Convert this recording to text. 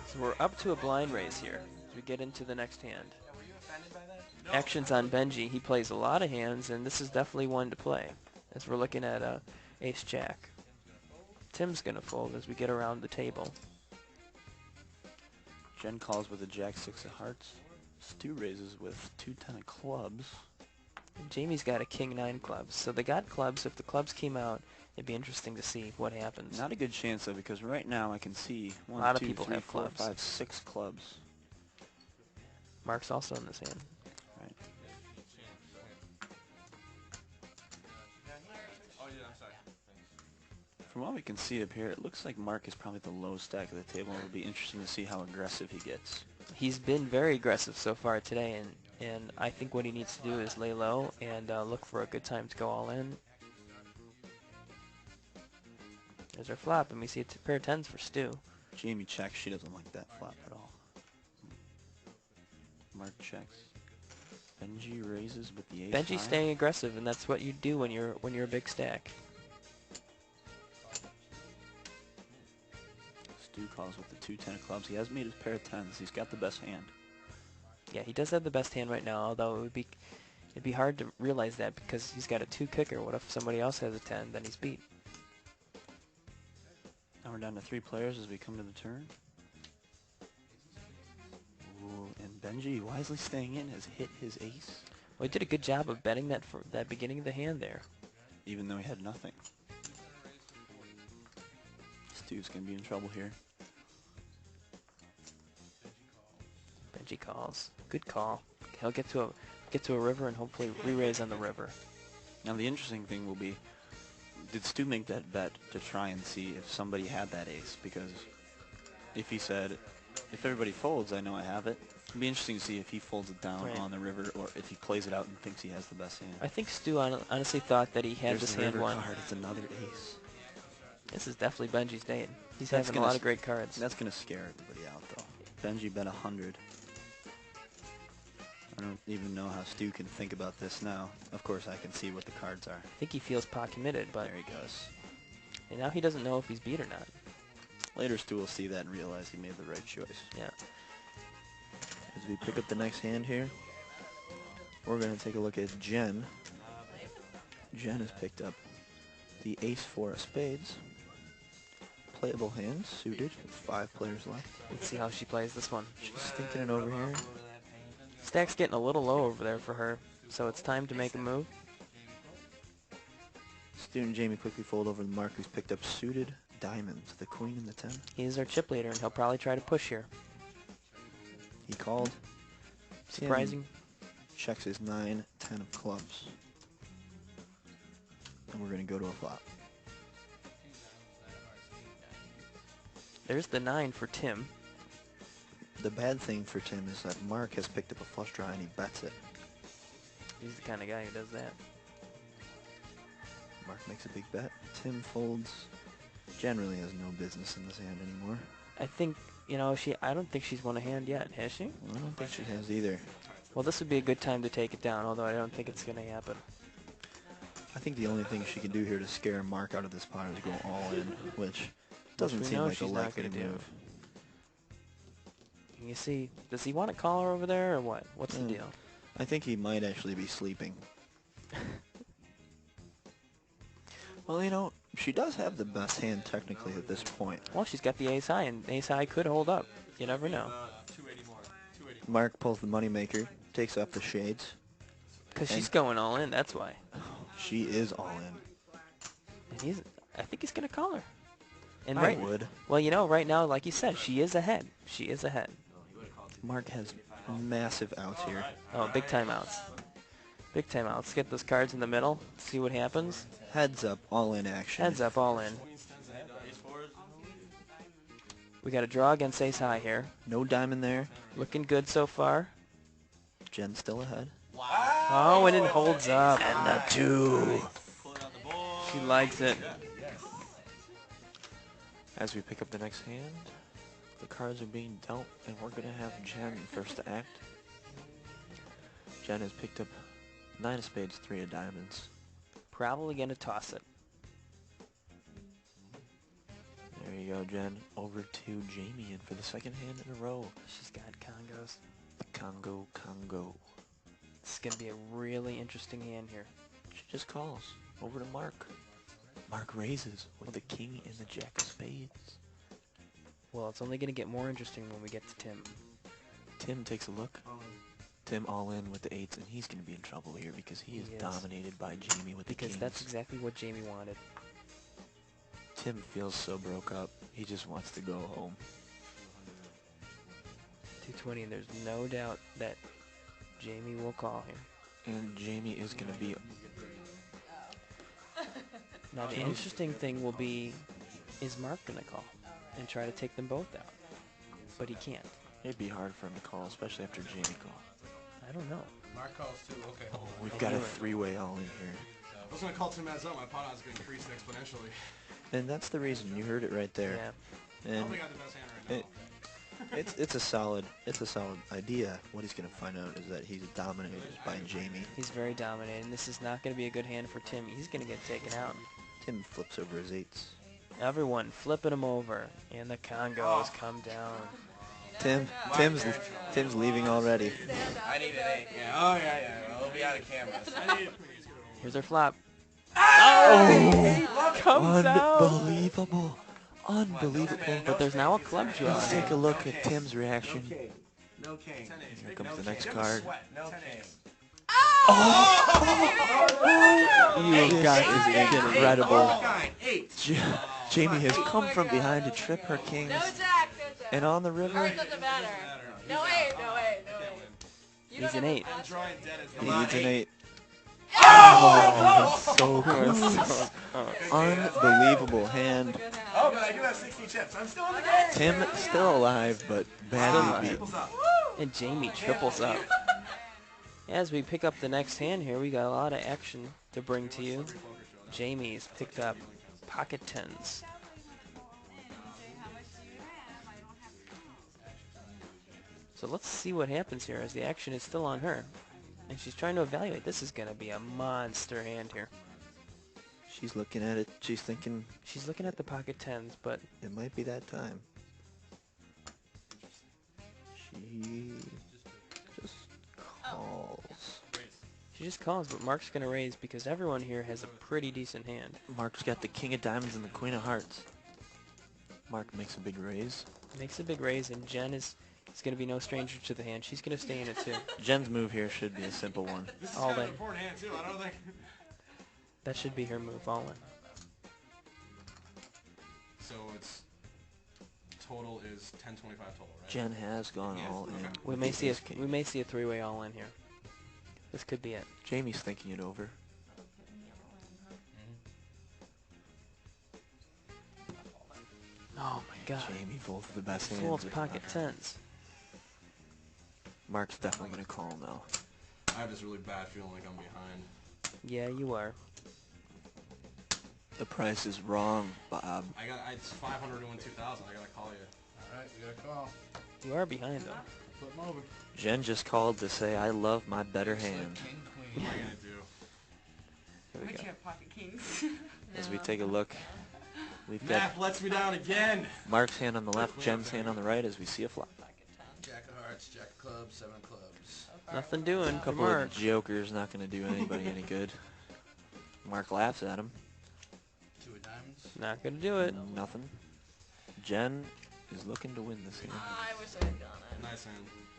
So we're up to a blind raise here as we get into the next hand. Actions on Benji. He plays a lot of hands, and this is definitely one to play as we're looking at Ace-Jack. Tim's going to fold as we get around the table. Jen calls with a Jack-6 of hearts. Stu raises with 2-10 of clubs. And Jamie's got a King-9 clubs. So they got clubs. If the clubs came out, it'd be interesting to see what happens. Not a good chance, though, because right now I can see A lot of people have 4, clubs. 5, 6 clubs. Mark's also in this hand. Right. From what we can see up here, it looks like Mark is probably the low stack of the table. It'll be interesting to see how aggressive he gets. He's been very aggressive so far today, and I think what he needs to do is lay low and look for a good time to go all in. There's our flop, and we see a pair of tens for Stu. Jamie checks. She doesn't like that flop at all. Mark checks. Benji raises with the ace Benji's high. staying aggressive, and that's what you do when you're a big stack. Stu calls with the 2-10 of clubs. He has made his pair of tens. He's got the best hand. Yeah, he does have the best hand right now, although it'd be hard to realize that because he's got a 2 kicker. What if somebody else has a 10? Then he's beat. Now we're down to 3 players as we come to the turn. Ooh, and Benji, wisely staying in, has hit his ace. Well, he did a good job of betting that for that beginning of the hand there. Even though he had nothing. Stu's going to be in trouble here. Benji calls. Good call. He'll get to a river and hopefully re-raise on the river. Now the interesting thing will be, did Stu make that bet to try and see if somebody had that ace? Because if he said, if everybody folds, I know I have it. It'd be interesting to see if he folds it down Right. on the river or if he plays it out and thinks he has the best hand. I think Stu honestly thought that he had There's this the hand river won. card. It's another ace. This is definitely Benji's day. He's That's having a lot of great cards. That's going to scare everybody out, though. Benji bet 100. I don't even know how Stu can think about this now. Of course, I can see what the cards are. I think he feels pot committed, but There he goes. and now he doesn't know if he's beat or not. Later, Stu will see that and realize he made the right choice. Yeah. As we pick up the next hand here, we're going to take a look at Jen. Jen has picked up the ace-4 of spades. Playable hands, suited, with 5 players left. Let's see how she plays this one. She's thinking it over here. Stack's getting a little low over there for her, so it's time to make a move. Stu and Jamie quickly fold over the Mark, who's picked up suited diamonds, the queen and the 10. He's our chip leader, and he'll probably try to push here. He called. Surprising. Checks his 9, 10 of clubs. And we're going to go to a flop. There's the 9 for Tim. The bad thing for Tim is that Mark has picked up a flush draw and he bets it. He's the kind of guy who does that. Mark makes a big bet. Tim folds. Jen really has no business in this hand anymore. I think, you know, I don't think she's won a hand yet, has she? I don't think she has either. Well, this would be a good time to take it down, although I don't think it's going to happen. I think the only thing she can do here to scare Mark out of this pot is go all in, which doesn't we seem know like a she's not likely gonna do. move. You see, does he want a caller over there, or what? What's the deal? I think he might actually be sleeping. Well, you know, she does have the best hand technically at this point. Well, she's got the ace high, and ace high could hold up. You never know. Mark pulls the moneymaker, takes off the shades. Because And- she's going all in, that's why. She is all in. And I think he's going to call her. And I would. Well, you know, right now, like you said, she is ahead. She is ahead. Mark has massive outs here. Oh, big timeouts. Big timeouts. Let's get those cards in the middle, see what happens. Heads up, all in action. Heads up, all in. We got a draw against ace high here. No diamond there. Looking good so far. Jen's still ahead. Oh, and it holds up. And a 2. She likes it. As we pick up the next hand, the cards are being dealt, and we're going to have Jen first to act. Jen has picked up 9 of spades, 3 of diamonds. Probably going to toss it. There There you go, Jen. Over to Jamie, and for the second hand in a row, She's got Congos. the Congo. This is going to be a really interesting hand here. She just calls. Over to Mark. Mark raises with the king and the jack of spades. Well, it's only going to get more interesting when we get to Tim. Tim takes a look. Tim all in with the eights, and he's going to be in trouble here because he is dominated by Jamie with the kings. Because that's exactly what Jamie wanted. Tim feels so broke up. He just wants to go home. 220, and there's no doubt that Jamie will call here. And Jamie is going to be... Now, the interesting thing will be, is Mark going to call and try to take them both out? But he can't. It'd be hard for him to call, especially after Jamie called. I don't know. Mark calls too. Okay. Oh, we've got a three-way all in here. I was going to call Tim as up. My pot odds getting increased exponentially. And that's the reason. You heard it right there. Yeah. And Probably got the best hand right now. it's a solid idea. What he's going to find out is that he's dominated by Jamie. He's very dominant, and this is not going to be a good hand for Tim. He's going to get taken out. Tim flips over his eights. Everyone flipping him over, and the Congos come down. Tim's leaving already. I need an 8. Yeah. Oh, yeah. It'll be out of cameras. Here's our flop. Oh! Comes out. Unbelievable. Unbelievable. But there's now a club draw. Let's take a look at Tim's reaction. No king. Here comes the next card. No king. You guys This is incredible. 8. Jamie has come from behind to trip her kings. No jack, And on the river, Or it doesn't matter. No way, no way, no way. You He's don't an have 8. a flash. Drawing dead as he needs an 8. Oh! So close. Unbelievable hand. Good hand. Oh, but I do have 60 chips. I'm still in the game. Tim still alive, but badly beat. Triples up. And Jamie triples up. As we pick up the next hand here, we got a lot of action to bring to you. Jamie's picked up pocket tens. So let's see what happens here as the action is still on her. And she's trying to evaluate. This is going to be a monster hand here. She's looking at it. She's thinking She's looking at the pocket tens, but it might be that time. She just calls. she just calls. But Mark's going to raise because everyone here has a pretty decent hand. Mark's got the king of diamonds and the queen of hearts. Mark makes a big raise. Makes a big raise, and Jen is going to be no stranger to the hand. She's going to stay in it too. Jen's move here should be a simple one. This is All kind of in. an important hand, too. I don't think... That should be her move, all in. So it's... Total is 1025 total, right? Jen has gone all in. We with may the see ace king. we may see a three-way all in here. This could be it. Jamie's thinking it over. Oh my God. Jamie, both of the best hands. Folds if pocket not- tens. Mark's definitely going to call now. I have this really bad feeling like I'm behind. Yeah, you are. The price is wrong, Bob. It's 500 to win 2,000. I gotta call you. Alright, you gotta call. You are behind though. Flip him over. Jen just called to say, I love my better hand. King, queen. What am I gonna do? Here we But go. you have pocket kings. As we take a look, we've got Math lets me down again. Mark's hand on the left, Jen's hand on the right as we see a flop. Jack of hearts, jack of clubs, 7 of clubs. Nothing doing A for couple Mark. of jokers not going to do anybody any good. Mark laughs at him. 2 of diamonds. Not gonna do it. Nothing. Jen is looking to win this hand. I wish I had gone it. Nice hand.